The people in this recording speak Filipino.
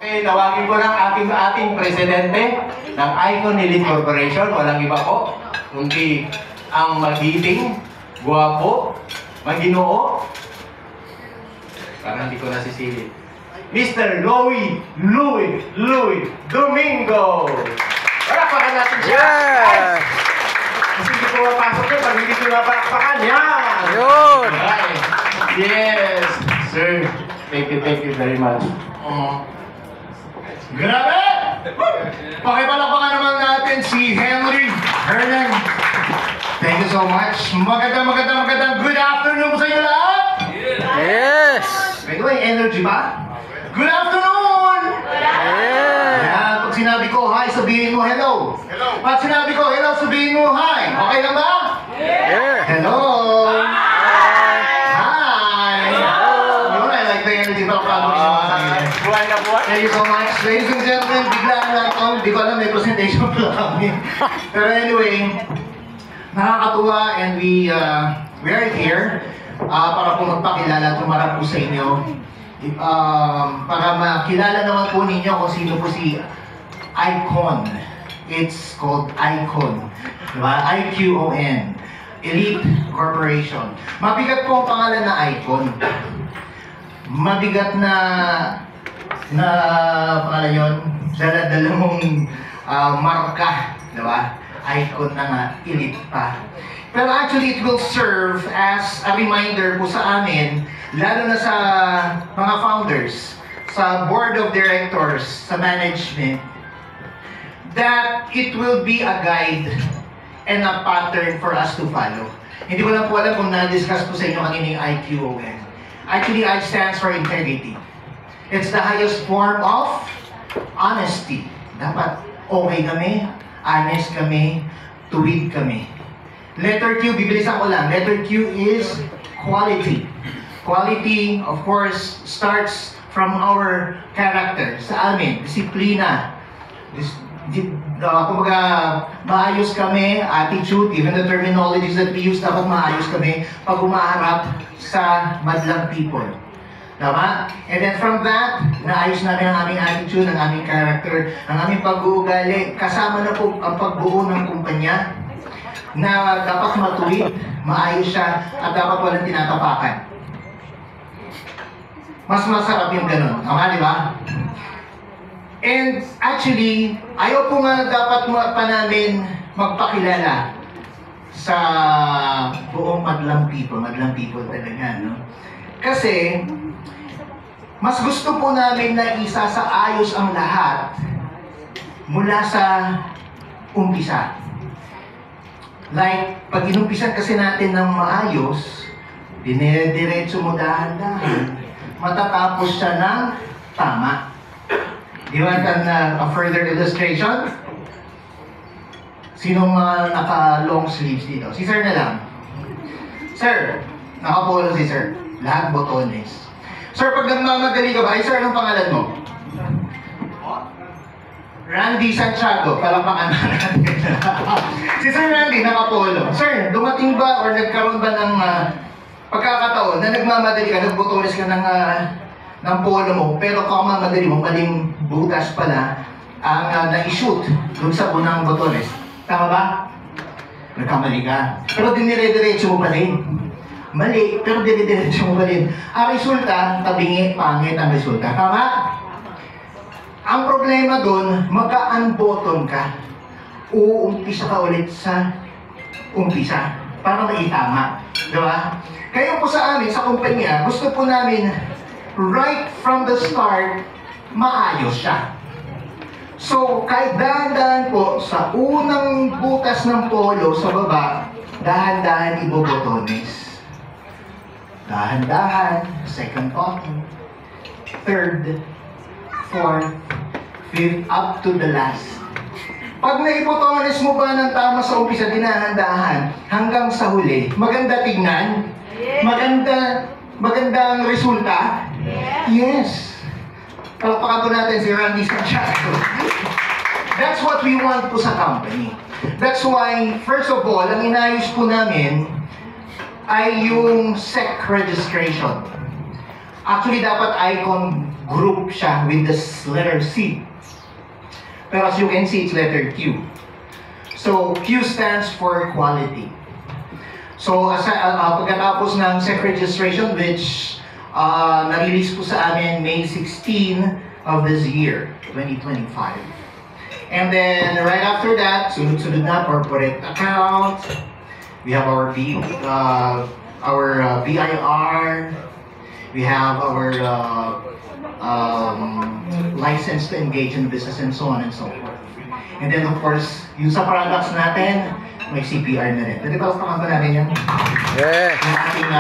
Tawagin ko ng ating presidente ng Icon Elite Corporation, walang iba po, kundi ang magiting, guwapo, maginoo, parang hindi ko nasisili, Mr. Louie Domingo! Palakpakan natin siya! Yeah! Kasi hindi ko mapasok yun, pag hindi ko mapalakpakan, yan! Yun! Yes! Sir, thank you very much. Grabe! Pakipalakpakan naman natin si Henry Hernan. Thank you so much. Magandang good afternoon po sa inyo lahat! Yes! By the way, energy ba? Good afternoon! Yeah! Ayan, pag sinabi ko hi, sabihin mo hello. Pag sinabi ko hello, sabihin mo hi. Okay lang ba? Yeah! Hello! Hi! Yun, I like the energy. Buhay na buhay. Thank you so much. Ladies and gentlemen, biglaan lang ito. Hindi ko alam, may presentation pa kami. Pero anyway, nakakatuwa and we are here para po magpakilala at humarap po sa inyo. Para makilala naman po ninyo kung sino po si Icon. It's called Icon. Diba? I-Q-O-N. Elite Corporation. Mabigat po ang pangalan na Icon. Mabigat na pangalan yun, dala mong marka, diba? Icon na nga, elite pa. Pero actually, it will serve as a reminder po sa amin, lalo na sa mga founders, sa board of directors, sa management, that it will be a guide and a pattern for us to follow. Hindi ko lang po alam kung na-discuss po sa inyo kanina yung IQON. Actually, I stands for integrity. It's the highest form of honesty. Dapat okay kami, honest kami, tuwid kami. Letter Q, bibilisan ko lang. Letter Q is quality. Quality, of course, starts from our character. Sa amin, disiplina. Kumbaga, maayos kami, attitude, even the terminologies that we use, dapat maayos kami pag umaharap sa madlang people. Tama? And then from that, naayos namin ang aming attitude, ang aming character, ang aming pag-uugali. Kasama na po ang pagbuo ng kumpanya na dapat matuwid, maayos siya, at dapat walang tinatapakan. Mas masarap yung ganun. Tama, di ba? And actually, ayaw po nga dapat pa namin magpakilala sa buong madlang people talaga, no? Kasi, mas gusto po namin na isa sa ayos ang lahat mula sa umpisa. Like, pag inumpisan kasi natin ng maayos, dinediretso mo dahan-dahan, matatapos siya ng tama. Do you want a further illustration? Sinong naka-long sleeves dito? Si Sir na lang. Sir, naka-polo si Sir. Lahat botones. Sir, pag nagmamadali ka ba? Ay, Sir, anong pangalan mo? Randy Santiago. Palakpakan natin. Si Sir Randy, naka-polo. Sir, dumating ba or nagkaroon ba ng pagkakataon na nagmamadali ka, nagbotones ka ng polo mo, pero kung mamadali mo, maling butas pala ang na-shoot dun sa unang botones. Tama ba? Nagkamali ka. Pero dinire-diretso mo pa rin. Mali, pero dinire-diretso mo pa rin. Ang resulta, tabingi, pangit ang resulta. Tama? Ang problema dun, magka-unbutton ka. Uumpisa ka ulit sa umpisa para maitama. Diba? Kaya po sa amin, sa kumpanya, gusto po namin right from the start, maayos siya. So, kahit dahan-dahan po, sa unang butas ng polo sa baba, dahan-dahan ibobotones. Dahan-dahan, second button, third, fourth, fifth, up to the last. Pag naibotones mo ba ng tama sa umpisa, dinahan-dahan, hanggang sa huli, maganda tignan, maganda ang resulta. Yes. Palakpakan po natin si Randy Santiago. That's what we want po sa company. That's why, first of all, ang inayos po namin ay yung SEC registration. Actually, dapat Icon group siya with the letter C. Pero as you can see, it's letter Q. So, Q stands for quality. So, pagkatapos ng SEC registration, which na-release po sa amin May 16 of this year, 2025. And then, right after that, sunod-sunod na, corporate account. We have our BIR. We have our license to engage in business and so on and so forth. And then, of course, yung sa products natin, may CPR na rin. Pwede ba natin yan? Yes. Yung ating